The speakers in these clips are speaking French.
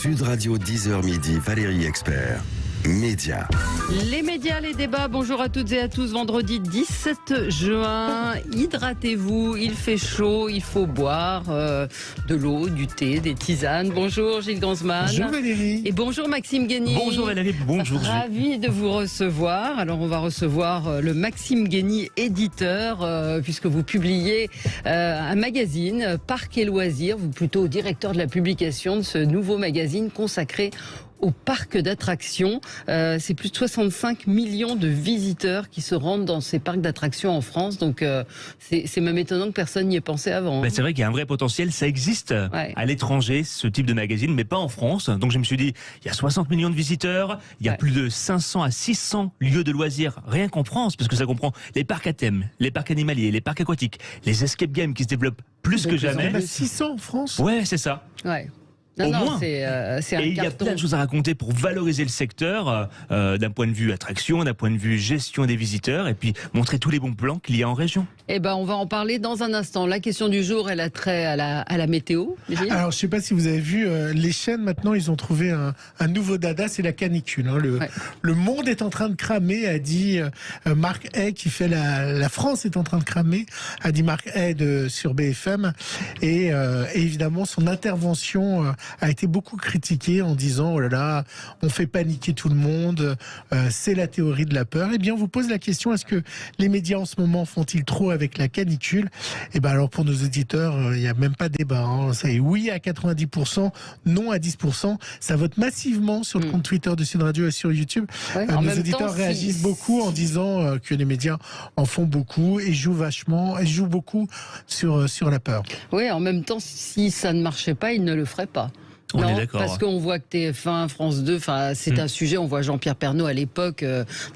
Sud Radio 10h midi, Valérie Expert. Médias. Les médias, les débats, bonjour à toutes et à tous. Vendredi 17 juin, hydratez-vous, il fait chaud, il faut boire de l'eau, du thé, des tisanes. Bonjour Gilles Gansman. Bonjour Valérie. Et bonjour Maxime Guény. Bonjour Valérie, bonjour Gilles. Ravi de vous recevoir. Alors on va recevoir le Maxime Guény, éditeur, puisque vous publiez un magazine, Parcs et Loisirs, vous plutôt directeur de la publication de ce nouveau magazine consacré au parc d'attractions. C'est plus de 65 millions de visiteurs qui se rendent dans ces parcs d'attractions en France. Donc c'est même étonnant que personne n'y ait pensé avant. C'est vrai qu'il y a un vrai potentiel. Ça existe à l'étranger, ce type de magazine, mais pas en France. Donc je me suis dit, il y a 60 millions de visiteurs, il y a plus de 500 à 600 lieux de loisirs, rien qu'en France, parce que ça comprend les parcs à thème, les parcs animaliers, les parcs aquatiques, les escape games qui se développent plus que jamais. Il y en a 600 en France. Ouais, c'est ça. Ouais. Au moins. C'est un et il y a plein de choses à raconter pour valoriser le secteur d'un point de vue attraction, d'un point de vue gestion des visiteurs et puis montrer tous les bons plans qu'il y a en région. Eh ben, on va en parler dans un instant. La question du jour, elle a trait à la météo. Alors, je ne sais pas si vous avez vu, les chaînes maintenant, ils ont trouvé un nouveau dada, c'est la canicule. Hein. Le monde est en train de cramer, a dit Marc Hay, qui fait la France est en train de cramer, a dit Marc Hay sur BFM. Et évidemment, son intervention a été beaucoup critiquée en disant oh là là, on fait paniquer tout le monde, c'est la théorie de la peur. Eh bien, on vous pose la question, est-ce que les médias en ce moment font-ils trop avec la canicule? Eh bien, alors pour nos auditeurs, il n'y a même pas de débat. Hein. C'est oui à 90%, non à 10%. Ça vote massivement sur le compte Twitter de Sud Radio et sur YouTube. Ouais, nos auditeurs réagissent beaucoup en disant que les médias en font beaucoup et jouent beaucoup sur la peur. Oui, en même temps, si ça ne marchait pas, ils ne le feraient pas. On est d'accord. Parce qu'on voit que TF1, France 2, c'est un sujet, on voit Jean-Pierre Pernaut à l'époque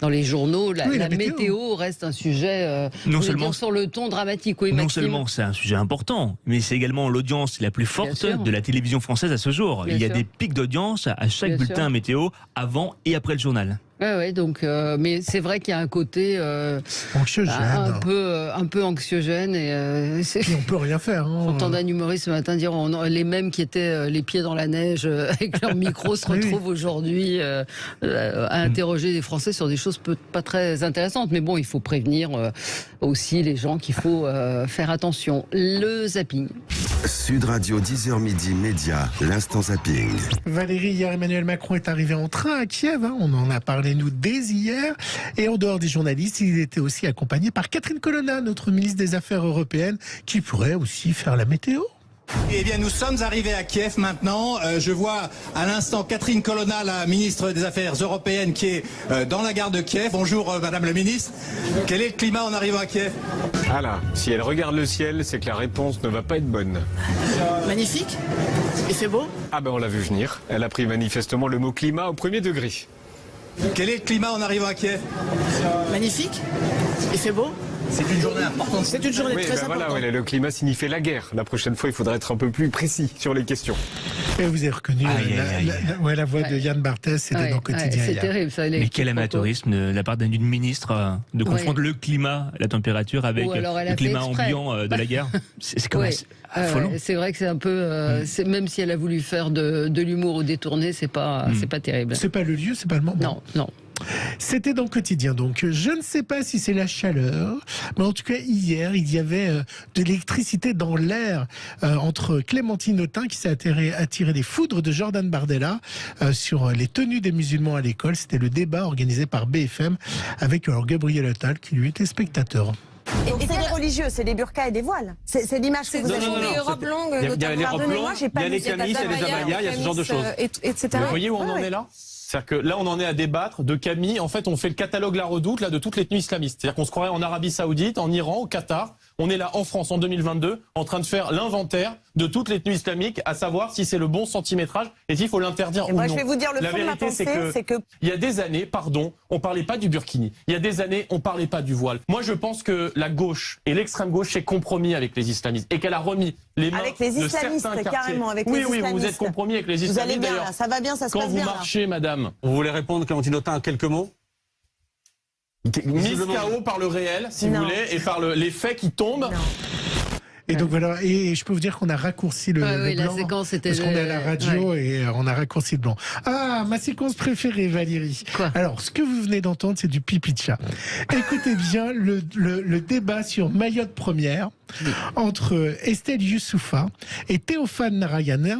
dans les journaux, la météo reste un sujet non seulement sur le ton dramatique. Oui, non Maxime. Seulement c'est un sujet important, mais c'est également l'audience la plus forte de la télévision française à ce jour. Il y a des pics d'audience à chaque bulletin météo, avant et après le journal. Ouais, donc, mais c'est vrai qu'il y a un côté anxiogène, un peu anxiogène et on peut rien faire. Hein. J'entendais un humoriste ce matin dire les mêmes qui étaient les pieds dans la neige avec leur micro se retrouvent aujourd'hui à interroger les Français sur des choses pas très intéressantes. Mais bon, il faut prévenir aussi les gens qu'il faut faire attention. Le zapping. Sud Radio 10h midi, média, l'instant zapping. Valérie, hier Emmanuel Macron est arrivé en train à Kiev, hein. On en a parlé nous dès hier. Et en dehors des journalistes, il était aussi accompagné par Catherine Colonna, notre ministre des Affaires européennes, qui pourrait aussi faire la météo. Eh bien, nous sommes arrivés à Kiev maintenant. Je vois à l'instant Catherine Colonna, la ministre des Affaires européennes, qui est dans la gare de Kiev. Bonjour, Madame la ministre. Quel est le climat en arrivant à Kiev? Ah là, si elle regarde le ciel, c'est que la réponse ne va pas être bonne. Magnifique. Il fait beau? Ah ben on l'a vu venir. Elle a pris manifestement le mot climat au premier degré. Quel est le climat en arrivant à Kiev? Magnifique. Il fait beau? C'est une journée importante. C'est une journée très importante. Voilà, le climat signifie la guerre. La prochaine fois, il faudra être un peu plus précis sur les questions. Et vous avez reconnu la voix de Yann Barthès, c'était dans Quotidien. C'est terrible, ça. Mais quel amateurisme de la part d'une ministre de confondre le climat, la température avec le climat ambiant de la guerre. C'est quand même affolant. C'est vrai que c'est un peu, même si elle a voulu faire de l'humour ou détourner, c'est pas terrible. C'est pas le lieu, c'est pas le moment. Non. C'était dans le Quotidien, donc je ne sais pas si c'est la chaleur, mais en tout cas hier il y avait de l'électricité dans l'air entre Clémentine Autain qui s'est attiré des foudres de Jordan Bardella sur les tenues des musulmans à l'école. C'était le débat organisé par BFM avec Gabriel Attal qui lui était spectateur. Et c'est des religieux, c'est des burqas et des voiles. C'est l'image que vous avez. Les robes longues, il y a les robes longues, il y a les camis, il y a les abayas, il y a ce genre de choses. Etc. Vous voyez où on en est là? C'est-à-dire que là, on en est à débattre de Camille. En fait, on fait le catalogue La Redoute là, de toutes les tenues islamistes. C'est-à-dire qu'on se croirait en Arabie Saoudite, en Iran, au Qatar. On est là en France en 2022 en train de faire l'inventaire de toutes les tenues islamiques, à savoir si c'est le bon centimétrage et s'il faut l'interdire ou non. Je vais vous dire le fond de ma pensée, c'est que... Il y a des années, on parlait pas du burkini. Il y a des années, on parlait pas du voile. Moi, je pense que la gauche et l'extrême gauche s'est compromis avec les islamistes et qu'elle a remis les mains avec les islamistes, de certains carrément, avec oui, les islamistes. Oui, vous vous êtes compromis avec les islamistes. Vous allez bien, là, ça va bien, ça se passe bien. Quand vous marchez, madame, vous voulez répondre, Clémentine Autain, en quelques mots? Mise KO par le réel, si vous voulez, et par les faits qui tombent. Non. Et donc voilà, et je peux vous dire qu'on a raccourci le blanc. La séquence était parce qu'on est à la radio et on a raccourci le blanc. Ah, ma séquence préférée, Valérie. Quoi? Alors, ce que vous venez d'entendre, c'est du pipi de chat. Écoutez bien le débat sur Mayotte première entre Estelle Youssoufa et Théophane Narayana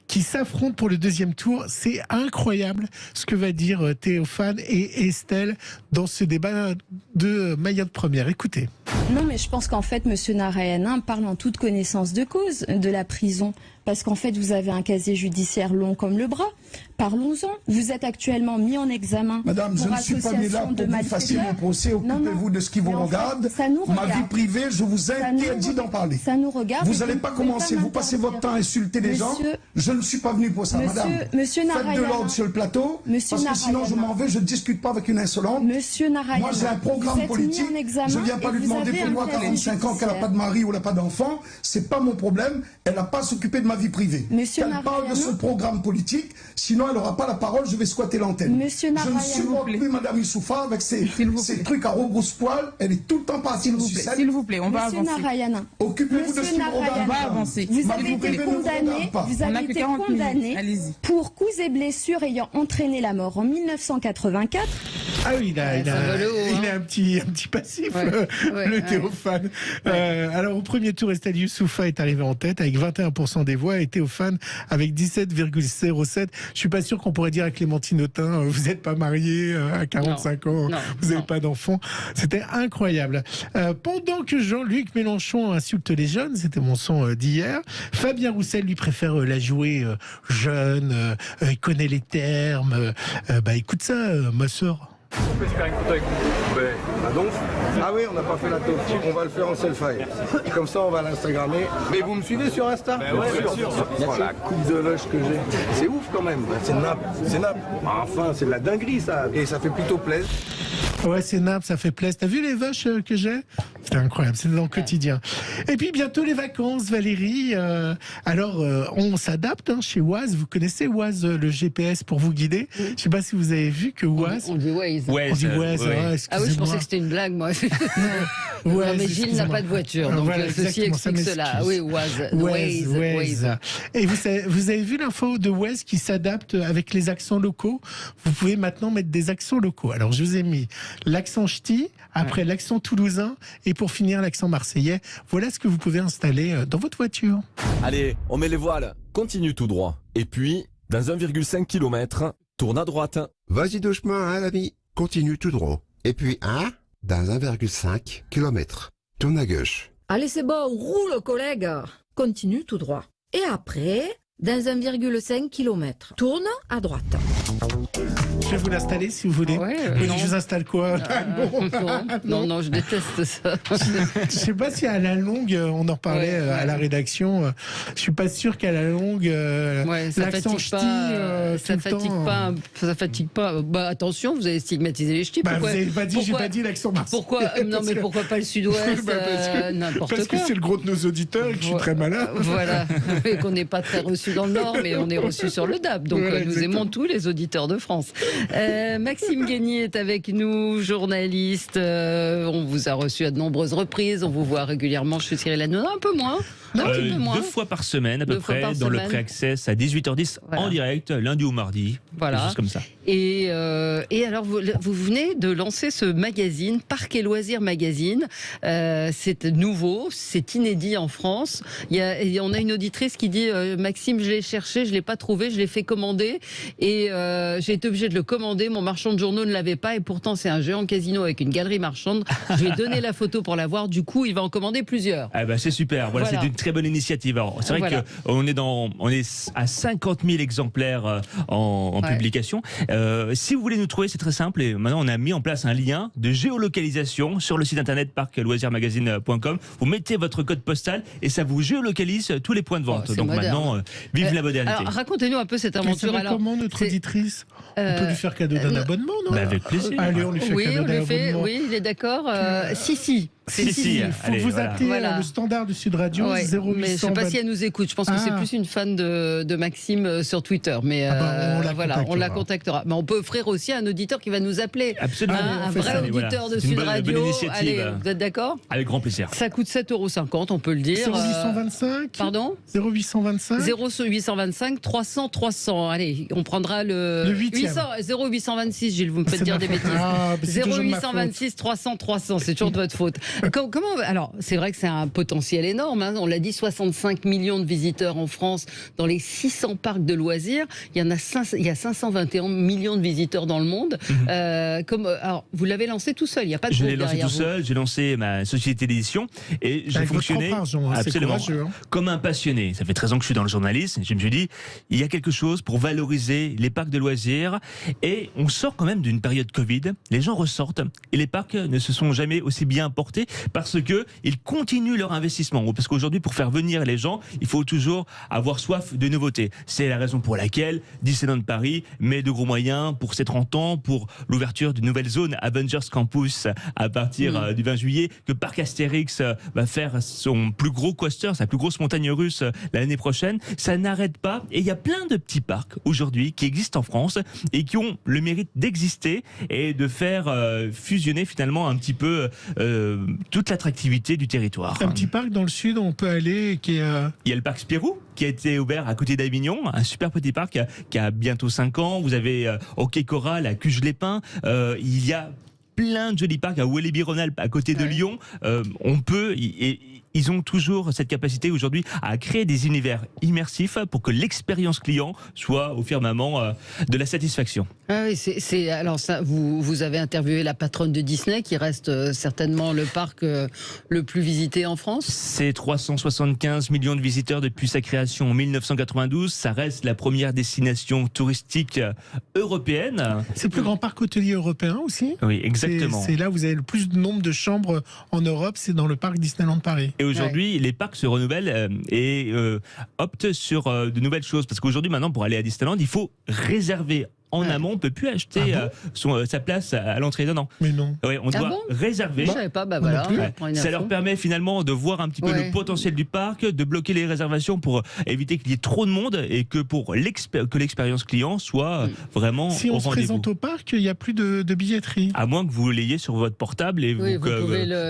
qui s'affrontent pour le deuxième tour. C'est incroyable ce que va dire Théophane et Estelle dans ce débat de Mayotte première. Écoutez. Non, mais je pense qu'en fait, Monsieur Narayana parle en toute connaissance de cause de la prison. Parce qu'en fait, vous avez un casier judiciaire long comme le bras. Parlons-en. Vous êtes actuellement mis en examen. Madame, je ne suis pas venu là pour que vous fassiez mon procès. Occupez-vous de ce qui vous regarde. Ma vie privée, je vous interdis d'en parler. Ça nous regarde. Vous n'allez pas commencer. Vous passez votre temps à insulter les gens. Je ne suis pas venu pour ça, madame. Monsieur Narayana. Faites de l'ordre sur le plateau. Parce que sinon, je m'en vais. Je ne discute pas avec une insolente. Monsieur Narayana. Moi, j'ai un programme politique. Je ne viens pas lui demander pourquoi, 45 ans, qu'elle n'a pas de mari ou elle n'a pas d'enfant. C'est pas mon problème. Elle n'a pas à s'occuper de ma vie privée. Qu'elle parle de son programme politique. Sinon, elle n'aura pas la parole. Je vais squatter l'antenne. Je ne supporte plus Madame Youssoufa avec ses trucs à rebrousse-poil. Elle est tout le temps partie de sucette. S'il vous plaît, on va avancer. Monsieur Narayana. Occupez-vous de ce qui vous regarde. On va avancer. Vous avez été condamné pour coups et blessures ayant entraîné la mort en 1984. Ah oui, il a un petit passif, le Théophane. Alors, au premier tour, Estelle Youssoufa est arrivée en tête avec 21% des voix et Théophane avec 17,07. Je suis pas sûr qu'on pourrait dire à Clémentine Autain, vous n'êtes pas mariée à 45 ans, vous n'avez pas d'enfant. C'était incroyable. Pendant que Jean-Luc Mélenchon insulte les jeunes, c'était mon son d'hier, Fabien Roussel lui préfère la jouer jeune, il connaît les termes. Écoute ça, ma sœur. On peut se faire une photo avec vous. Ah oui, on n'a pas fait la taupe. On va le faire en selfie. Comme ça, on va l'Instagrammer. Mais vous me suivez sur Insta? Bien sûr. Oh, la coupe de vache que j'ai. C'est ouf quand même. C'est nappe. Enfin, c'est de la dinguerie ça. Et ça fait plutôt plaisir. Ouais, c'est nappe, ça fait plaisir. T'as vu les vaches que j'ai? C'est incroyable, c'est dans le quotidien. Et puis bientôt les vacances, Valérie. Alors, on s'adapte chez Waze. Vous connaissez Waze, le GPS pour vous guider? Je ne sais pas si vous avez vu que Waze... On dit Waze. On dit Waze, ah oui, je pensais que c'était une blague, moi. Non, mais Gilles n'a pas de voiture, donc voilà, ceci explique cela. Oui, Waze. Et vous avez vu l'info de Waze qui s'adapte avec les accents locaux? Vous pouvez maintenant mettre des accents locaux. Alors, je vous ai mis l'accent ch'ti, après l'accent toulousain, et pour finir l'accent marseillais. Voilà ce que vous pouvez installer dans votre voiture. Allez, on met les voiles, continue tout droit. Et puis, dans 1,5 km, tourne à droite. Vas-y doucement, l'ami, continue tout droit. Et puis, dans 1,5 km, tourne à gauche. Allez, c'est bon, roule, collègue. Continue tout droit. Et après, dans 1,5 km, tourne à droite. Je vais vous l'installer si vous voulez. Je vous installe quoi? Non, je déteste ça. Je ne sais pas si à la longue, on en parlait à la rédaction, je suis pas sûr qu'à la longue, l'accent ch'ti, ça fatigue pas. Bah, attention, vous avez stigmatisé les ch'tis. Vous n'avez pas dit, j'ai pas dit l'accent marseillais. Pourquoi pas le sud-ouest? N'importe quoi. Parce que c'est le gros de nos auditeurs et que je suis très malin. Voilà, et qu'on n'est pas très reçu dans le Nord, mais on est reçu sur le DAB. Donc nous aimons tous les auditeurs de France. Maxime Guény est avec nous, journaliste. On vous a reçu à de nombreuses reprises. On vous voit régulièrement chez Cyril Hanouna, un peu moins. 2 fois par semaine à peu près, dans le Pré-Access à 18h10 en direct, lundi ou mardi. Voilà. Des choses comme ça. Et alors, vous venez de lancer ce magazine, Parc et Loisirs Magazine. C'est nouveau, c'est inédit en France. On a une auditrice qui dit Maxime, je l'ai cherché, je ne l'ai pas trouvé, je l'ai fait commander. Et j'ai été obligée de le commander. Mon marchand de journaux ne l'avait pas. Et pourtant, c'est un géant casino avec une galerie marchande. Je lui ai donné la photo pour la voir. Du coup, il va en commander plusieurs. C'est super. Voilà. C'est une très bonne initiative. C'est vrai qu'on est à 50 000 exemplaires en publication. Si vous voulez nous trouver, c'est très simple. Et maintenant, on a mis en place un lien de géolocalisation sur le site internet parcloisirsmagazine.com. Vous mettez votre code postal et ça vous géolocalise tous les points de vente. Donc moderne. Maintenant, vive la modernité. Alors, racontez-nous un peu cette aventure. Comment notre auditrice? On peut lui faire cadeau d'un abonnement, non? Avec plaisir. Allez, on lui fait cadeau d'un abonnement. Oui, il est d'accord. Si. Il faut vous appeler le standard de Sud Radio, 0800. Mais je ne sais pas si elle nous écoute. Je pense que c'est plus une fan de Maxime sur Twitter. Mais on la contactera. Mais on peut offrir aussi un auditeur qui va nous appeler. Absolument. Un vrai auditeur de Sud Radio. Allez, vous êtes d'accord? Avec grand plaisir. Ça coûte 7,50 €, on peut le dire. 0825. Pardon? 0825. 0825 300 300. Allez, on prendra le 0826, Gilles, vous me faites dire des bêtises. 0826 300 300, c'est toujours de votre faute. Comment, alors, c'est vrai que c'est un potentiel énorme. Hein. On l'a dit, 65 millions de visiteurs en France dans les 600 parcs de loisirs. Il y a 521 millions de visiteurs dans le monde. Alors, vous l'avez lancé tout seul. Il n'y a pas de Je groupe l'ai lancé derrière tout vous. seul. J'ai lancé ma société d'édition et j'ai fonctionné absolument comme un passionné. Ça fait 13 ans que je suis dans le journalisme. Je me suis dit, il y a quelque chose pour valoriser les parcs de loisirs. Et on sort quand même d'une période Covid. Les gens ressortent et les parcs ne se sont jamais aussi bien portés parce que ils continuent leur investissement. Parce qu'aujourd'hui, pour faire venir les gens, il faut toujours avoir soif de nouveautés. C'est la raison pour laquelle Disneyland Paris met de gros moyens pour ses 30 ans, pour l'ouverture d'une nouvelle zone Avengers Campus à partir du 20 juillet, que Parc Astérix va faire son plus gros coaster, sa plus grosse montagne russe l'année prochaine. Ça n'arrête pas et il y a plein de petits parcs aujourd'hui qui existent en France et qui ont le mérite d'exister et de faire fusionner finalement un petit peu toute l'attractivité du territoire. Un petit parc dans le sud où on peut aller qui est... Il y a le parc Spirou qui a été ouvert à côté d'Avignon, un super petit parc qui a bientôt 5 ans. Vous avez Hockey Coral à Cuges-les-Pins. Il y a plein de jolis parcs à Walibi-Rhône-Alpes à côté de Lyon. On peut... Ils ont toujours cette capacité aujourd'hui à créer des univers immersifs pour que l'expérience client soit au firmament de la satisfaction. Ah oui, alors ça, vous avez interviewé la patronne de Disney qui reste certainement le parc le plus visité en France. C'est 375 millions de visiteurs depuis sa création en 1992. Ça reste la première destination touristique européenne. C'est le plus grand parc hôtelier européen aussi. Oui, exactement. C'est là où vous avez le plus de nombre de chambres en Europe, c'est dans le parc Disneyland Paris. Et aujourd'hui, les parcs se renouvellent et optent sur de nouvelles choses. Parce qu'aujourd'hui, maintenant, pour aller à Disneyland, il faut réserver en amont. On ne peut plus acheter sa place à l'entrée. Non. Mais non. Ouais, on doit réserver. Je savais pas, voilà. Ça leur permet finalement de voir un petit peu le potentiel du parc, de bloquer les réservations pour éviter qu'il y ait trop de monde et que que l'expérience client soit vraiment au rendez-vous. Si on se présente au parc, il n'y a plus de billetterie. À moins que vous l'ayez sur votre portable et vous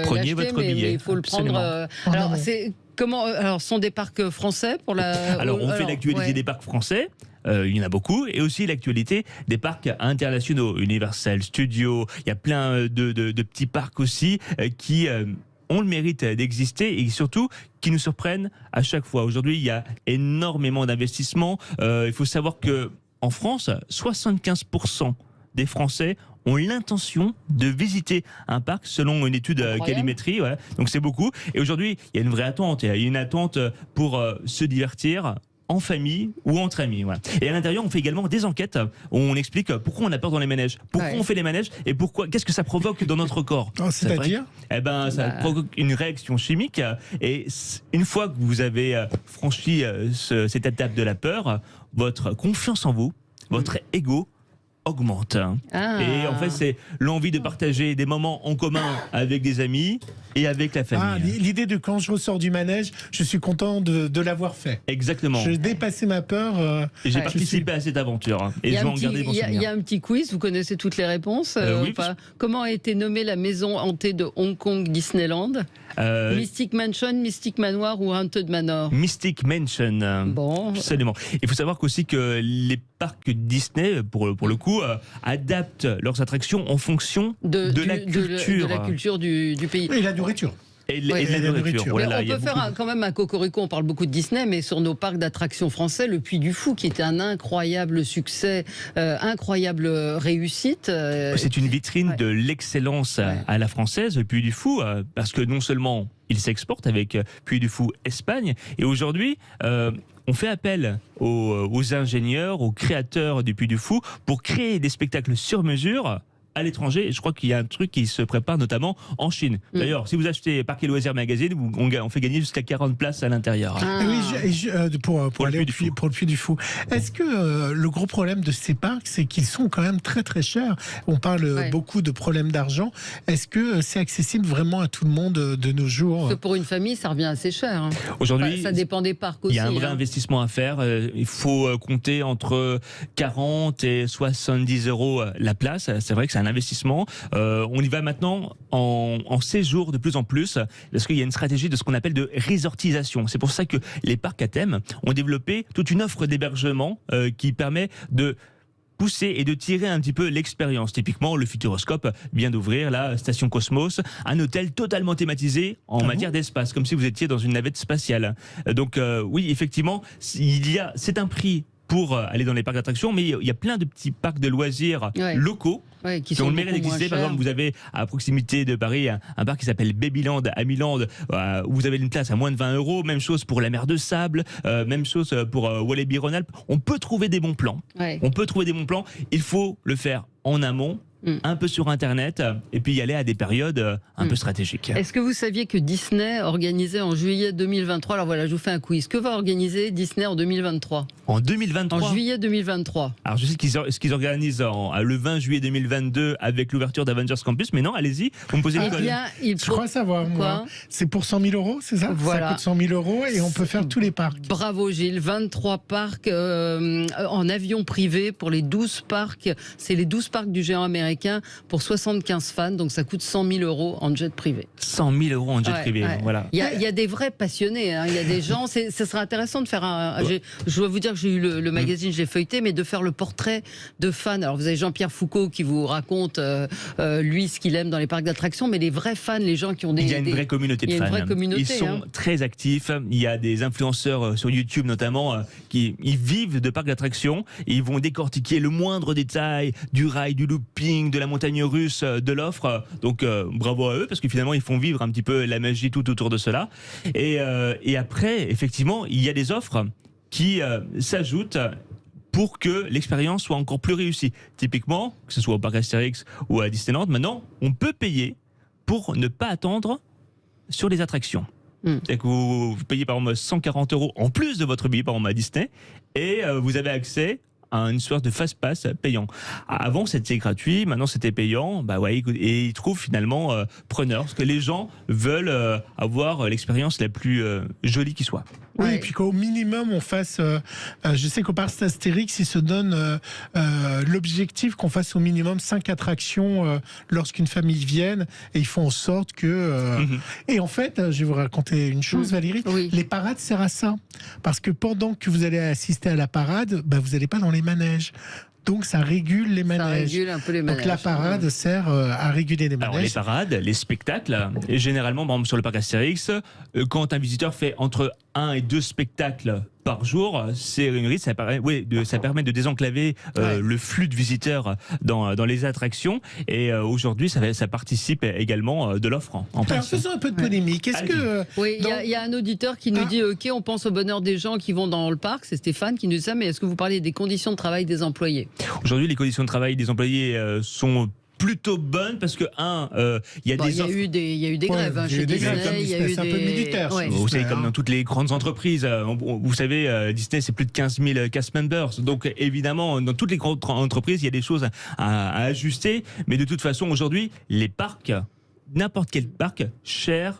preniez votre billet. Mais il faut le prendre. Alors, ce sont des parcs français pour la. Alors, on fait l'actualité des parcs français. Il y en a beaucoup, et aussi l'actualité des parcs internationaux, Universal Studios. Il y a plein de petits parcs aussi qui ont le mérite d'exister et surtout qui nous surprennent à chaque fois. Aujourd'hui, il y a énormément d'investissements. Il faut savoir que en France, 75% des Français ont l'intention de visiter un parc selon une étude Calimétrie. Ouais. Donc c'est beaucoup. Et aujourd'hui, il y a une vraie attente. Il y a une attente pour se divertir en famille ou entre amis. Voilà. Et à l'intérieur, on fait également des enquêtes où on explique pourquoi on a peur dans les manèges, pourquoi on fait les manèges et qu'est-ce que ça provoque dans notre corps. C'est-à-dire ça provoque une réaction chimique et une fois que vous avez franchi cette étape de la peur, votre confiance en vous, votre ego augmente. Et en fait, c'est l'envie de partager des moments en commun avec des amis et avec la famille. L'idée de quand je ressors du manège, je suis content de l'avoir fait. Exactement. J'ai dépassé ma peur. Et j'ai participé à cette aventure. Et je vais en garder mon souvenir. Il y a un petit quiz, vous connaissez toutes les réponses. Oui, comment a été nommée la maison hantée de Hong Kong Disneyland Mystic Mansion, Mystic Manoir ou Haunted Manor? Mystic Mansion. Bon. Absolument. Il faut savoir aussi que les parcs Disney, pour le coup, adaptent leurs attractions en fonction de la culture du pays. Et la nourriture. Et la nourriture. On peut faire quand même un cocorico, on parle beaucoup de Disney, mais sur nos parcs d'attractions français, le Puy du Fou, qui était un incroyable succès, incroyable réussite. C'est une vitrine de l'excellence à la française, le Puy du Fou, parce que non seulement il s'exporte avec Puy du Fou Espagne, et aujourd'hui... on fait appel aux ingénieurs, aux créateurs du Puy du Fou pour créer des spectacles sur mesure à l'étranger. Je crois qu'il y a un truc qui se prépare notamment en Chine. D'ailleurs, si vous achetez Parcs et Loisirs Magazine, on fait gagner jusqu'à 40 places à l'intérieur. Pour aller pour le Puy du Fou. Est-ce que le gros problème de ces parcs, c'est qu'ils sont quand même très très chers? On parle beaucoup de problèmes d'argent. Est-ce que c'est accessible vraiment à tout le monde de nos jours? Parce que pour une famille, ça revient assez cher. Hein. Aujourd'hui, ça dépend des parcs aussi. Il y a un vrai investissement à faire. Il faut compter entre 40 et 70 euros la place. C'est vrai que c'est un investissement. On y va maintenant en séjour de plus en plus parce qu'il y a une stratégie de ce qu'on appelle de resortisation. C'est pour ça que les parcs à thème ont développé toute une offre d'hébergement qui permet de pousser et de tirer un petit peu l'expérience. Typiquement, le Futuroscope vient d'ouvrir la station Cosmos, un hôtel totalement thématisé en matière d'espace, comme si vous étiez dans une navette spatiale. Donc oui, effectivement, c'est un prix pour aller dans les parcs d'attractions, mais il y a plein de petits parcs de loisirs locaux qui ont le mérite d'exister. Par exemple, vous avez à proximité de Paris un parc qui s'appelle Babyland à Milan, où vous avez une place à moins de 20 euros. Même chose pour la mer de Sable, même chose pour Walibi-Rhône-Alpes. On peut trouver des bons plans. On peut trouver des bons plans. Il faut le faire en amont, un peu sur Internet, et puis y aller à des périodes un peu stratégiques. Est-ce que vous saviez que Disney organisait en juillet 2023, alors voilà, je vous fais un quiz, que va organiser Disney en 2023 ? En 2023 ? En juillet 2023. Alors je sais qu'ils organisent le 20 juillet 2022 avec l'ouverture d'Avengers Campus, mais non, allez-y, vous me posez une colle. Je crois savoir, moi. C'est pour 100 000 euros, c'est ça ? Voilà. Ça coûte 100 000 euros et on peut faire tous les parcs. Bravo Gilles, 23 parcs en avion privé pour les 12 parcs, c'est les 12 parcs du géant américain pour 75 fans, donc ça coûte 100 000 euros en jet privé. 100 000 euros en jet privé, voilà. Il y a des vrais passionnés, il y a des gens, ce serait intéressant de faire je dois vous dire que j'ai eu le magazine, je l'ai feuilleté, mais de faire le portrait de fans. Alors vous avez Jean-Pierre Foucault qui vous raconte, lui, ce qu'il aime dans les parcs d'attractions, mais les vrais fans, les gens qui ont Il y a une vraie communauté de fans. Ils sont très actifs, il y a des influenceurs sur YouTube notamment, qui vivent de parcs d'attractions, et ils vont décortiquer le moindre détail du rail, du looping, de la montagne russe, de l'offre. Donc bravo à eux, parce que finalement ils font vivre un petit peu la magie tout autour de cela. Et après, effectivement, il y a des offres qui s'ajoutent pour que l'expérience soit encore plus réussie. Typiquement, que ce soit au parc Astérix ou à Disneyland, maintenant on peut payer pour ne pas attendre sur les attractions. C'est-à-dire que vous payez par exemple 140 euros en plus de votre billet par exemple à Disney, et vous avez accès à une sorte de fast-pass payant. Avant c'était gratuit, maintenant c'était payant, et ils trouvent finalement preneur, parce que les gens veulent avoir l'expérience la plus jolie qui soit. Oui, et puis qu'au minimum on fasse, je sais qu'au parc Astérix ils se donnent l'objectif qu'on fasse au minimum 5 attractions lorsqu'une famille vienne, et ils font en sorte que et en fait je vais vous raconter une chose, Valérie, les parades servent à ça, parce que pendant que vous allez assister à la parade, vous n'allez pas dans les manèges. Donc ça régule les manèges. Ça régule un peu les manèges. Donc la parade sert à réguler les manèges. Alors les parades, les spectacles, et généralement par exemple, sur le parc Astérix, quand un visiteur fait entre 1 et 2 spectacles par jour, c'est une risque, ça permet de désenclaver le flux de visiteurs dans les attractions, et aujourd'hui ça participe également de l'offre en place. Faisons un peu de polémique. Est-ce que il y a un auditeur qui nous dit ok, on pense au bonheur des gens qui vont dans le parc, c'est Stéphane qui nous dit ça, mais est-ce que vous parlez des conditions de travail des employés ? Aujourd'hui, les conditions de travail des employés sont plutôt bonne, parce que il y a des offres. Il y a eu des grèves chez Disney, il y a eu un peu militaire. Vous savez, comme dans toutes les grandes entreprises, vous savez, Disney c'est plus de 15 000 cast members, donc évidemment dans toutes les grandes entreprises il y a des choses à ajuster, mais de toute façon aujourd'hui les parcs, n'importe quel parc cherche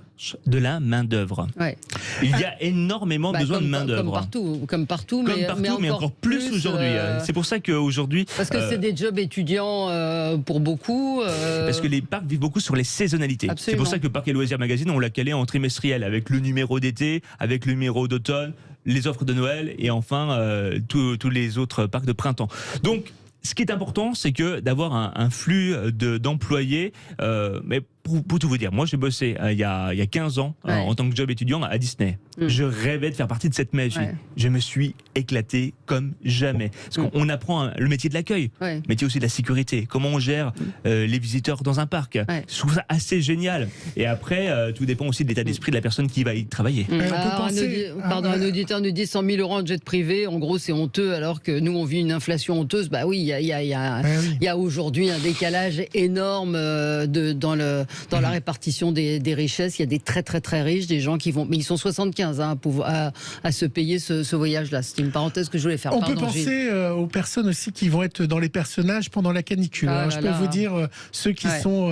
de la main-d'œuvre. Il y a énormément besoin de main-d'œuvre. Comme partout, mais encore plus aujourd'hui. C'est pour ça qu'aujourd'hui. Parce que c'est des jobs étudiants pour beaucoup. Parce que les parcs vivent beaucoup sur les saisonnalités. C'est pour ça que Parcs et Loisirs Magazine, on l'a calé en trimestriel, avec le numéro d'été, avec le numéro d'automne, les offres de Noël, et enfin tous les autres parcs de printemps. Donc, ce qui est important, c'est que d'avoir un flux d'employés, mais pour tout vous dire, moi j'ai bossé il y a 15 ans en tant que job étudiant à Disney. Je rêvais de faire partie de cette magie. Je me suis éclaté comme jamais. Parce qu'on apprend le métier de l'accueil, le métier aussi de la sécurité, comment on gère les visiteurs dans un parc. Je trouve ça assez génial. Et après, tout dépend aussi de l'état d'esprit de la personne qui va y travailler. Un auditeur nous dit 100 000 euros en jet privé, en gros c'est honteux, alors que nous on vit une inflation honteuse. Bah oui, il y a aujourd'hui un décalage énorme dans la répartition des richesses. Il y a des très très très riches, des gens qui vont, mais ils sont 75 à se payer ce voyage-là. C'était une parenthèse que je voulais faire. On peut penser aux personnes aussi qui vont être dans les personnages pendant la canicule. Je peux vous dire, ceux qui sont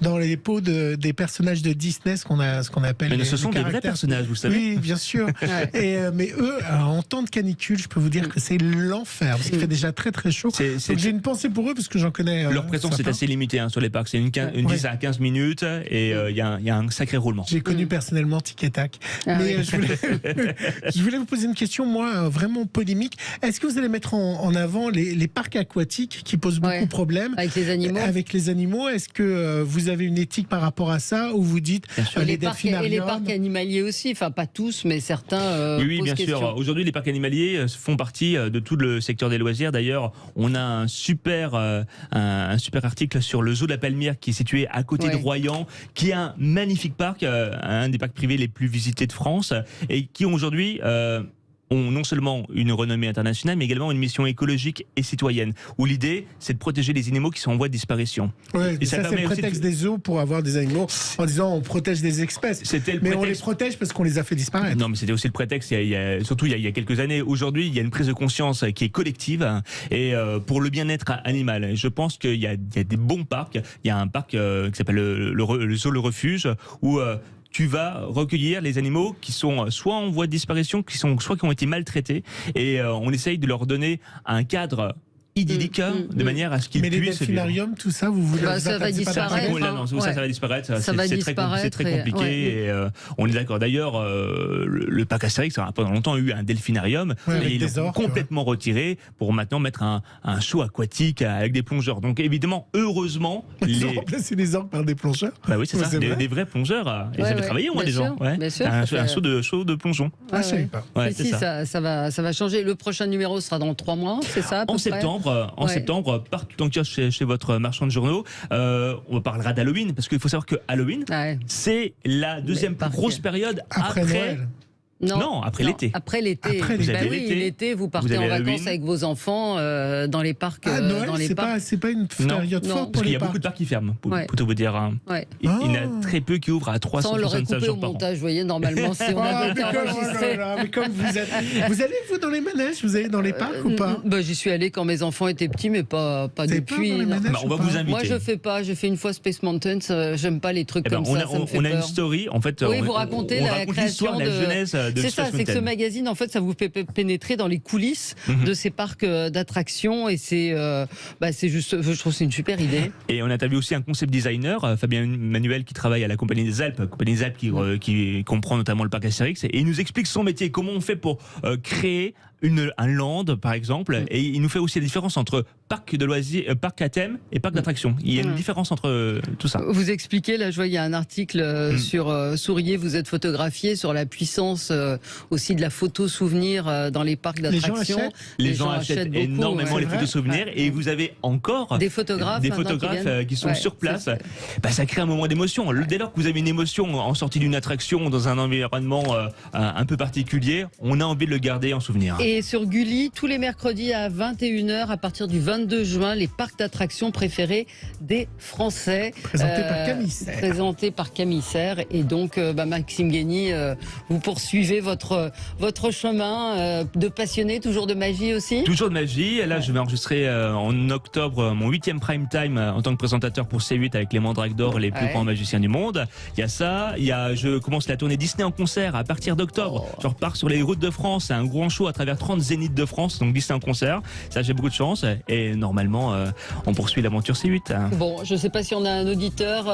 dans les peaux des personnages de Disney, ce qu'on appelle. Mais ce sont des vrais personnages, vous savez. Oui, bien sûr. Mais eux, en temps de canicule, je peux vous dire que c'est l'enfer, parce qu'il fait déjà très très chaud. Donc j'ai une pensée pour eux, parce que j'en connais. Leur présence est assez limitée sur les parcs. C'est une 10 à 15 minutes et il y a un sacré roulement. J'ai connu personnellement Tic et Tac. Mais je voulais vous poser une question, moi, vraiment polémique. Est-ce que vous allez mettre en avant les parcs aquatiques qui posent beaucoup de problèmes avec les animaux? Est-ce que vous avez une éthique par rapport à ça, ou vous dites les delphinariums? Et les parcs animaliers aussi, enfin pas tous, mais certains. Oui, bien sûr. Aujourd'hui, les parcs animaliers font partie de tout le secteur des loisirs. D'ailleurs, on a un super article sur le zoo de la Palmyre qui est situé à côté de Royan, qui est un magnifique parc, un des parcs privés les plus visités de France, et qui aujourd'hui ont non seulement une renommée internationale, mais également une mission écologique et citoyenne, où l'idée, c'est de protéger les animaux qui sont en voie de disparition. Ouais, et ça c'est le prétexte des zoos pour avoir des animaux, en disant on protège des espèces. Mais on les protège parce qu'on les a fait disparaître. Non, mais c'était aussi le prétexte, surtout il y a quelques années. Aujourd'hui, il y a une prise de conscience qui est collective, et pour le bien-être animal. Je pense qu'il y a des bons parcs. Il y a un parc qui s'appelle le zoo Le Refuge, où tu vas recueillir les animaux qui sont soit en voie de disparition, soit qui ont été maltraités, et on essaye de leur donner un cadre idyllique de manière à ce qu'ils puissent. Mais les delphinariums, tout ça, vous voulez ça va disparaître. Ça va disparaître. C'est très compliqué. Et on est d'accord. D'ailleurs, le parc Astérix a pendant longtemps eu un delphinarium, et ils l'ont complètement retiré pour maintenant mettre un show aquatique avec des plongeurs. Donc évidemment, heureusement, ils ont remplacé les orques par des plongeurs. Bah oui, c'est ça, des vrais plongeurs. Et ça fait travailler, moi, des gens. Un show de plongeon. Ah, je savais pas. Si, ça va changer. Le prochain numéro sera dans 3 mois, c'est ça? En septembre. En septembre, partout en kiosque chez votre marchand de journaux, on parlera d'Halloween, parce qu'il faut savoir que Halloween, c'est la deuxième plus grosse période après Noël. Non, après l'été. Après l'été. L'été, vous partez en vacances avec vos enfants dans les parcs. Noël, c'est pas une période forte pour les parcs. Parce qu'il y a beaucoup de parcs qui ferment, pour tout vous dire. Il y en a très peu qui ouvrent à 365 jours par an. Au montage, vous voyez, normalement, si on avait été enregistré. Mais comme vous êtes... Vous allez, vous, dans les manèges? Vous allez dans les parcs ou pas? J'y suis allé quand mes enfants étaient petits, mais pas depuis. On va vous inviter. Moi, je fais pas. J'ai fait une fois Space Mountain. J'aime pas les trucs comme ça. On a une story, en fait. Oui, vous racontez la création de la jeunesse. C'est ça, c'est que ce magazine, en fait, ça vous fait pénétrer dans les coulisses de ces parcs d'attractions, et c'est juste, je trouve que c'est une super idée. Et on a interviewé aussi un concept designer, Fabien Manuel, qui travaille à la Compagnie des Alpes, qui comprend notamment le parc Astérix, et il nous explique son métier, comment on fait pour créer un land, par exemple, et il nous fait aussi la différence entre parc de loisirs, parc à thème et parc d'attractions. Il y a une différence entre tout ça. Vous expliquez, là, je vois, il y a un article sur Souriez, vous êtes photographié, sur la puissance aussi de la photo souvenir dans les parcs d'attractions. Les gens achètent beaucoup, énormément les photos souvenirs, et vous avez encore des photographes qui sont sur place. Ça crée un moment d'émotion. Dès lors que vous avez une émotion en sortie d'une attraction, dans un environnement un peu particulier, on a envie de le garder en souvenir. Et sur Gulli, tous les mercredis à 21h, à partir du 22 juin, les parcs d'attractions préférés des Français. Présentés par Camille Serre. Et donc, Maxime Guény, vous poursuivez votre chemin de passionné, toujours de magie aussi? Toujours de magie. Là, je vais enregistrer en octobre mon 8e prime time en tant que présentateur pour C8 avec les Mandrakes d'Or, les plus grands magiciens du monde. Il y a ça. Je commence la tournée Disney en concert à partir d'octobre. Je repars sur les routes de France. C'est un grand show à travers faire 30 Zénith de France, donc 10 concerts. Ça, j'ai beaucoup de chance. Et normalement, on poursuit l'aventure C8. Hein. Bon, je ne sais pas si on a un auditeur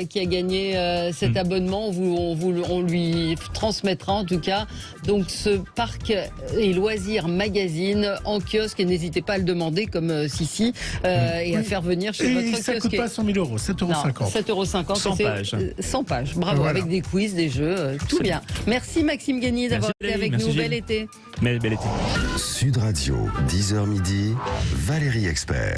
qui a gagné cet abonnement. On lui transmettra en tout cas. Donc ce parc et loisirs magazine en kiosque, et n'hésitez pas à le demander comme Sissi et à faire venir chez votre kiosque. Ça ne coûte pas 100 000 euros, 7,50 €. 7,50 €. 100 pages. 100 pages, bravo, voilà. Avec des quiz, des jeux, tout bien. Merci Maxime Guény d'avoir été avec nous. Bel été. Bel été. Sud Radio, 10h midi, Valérie Expert.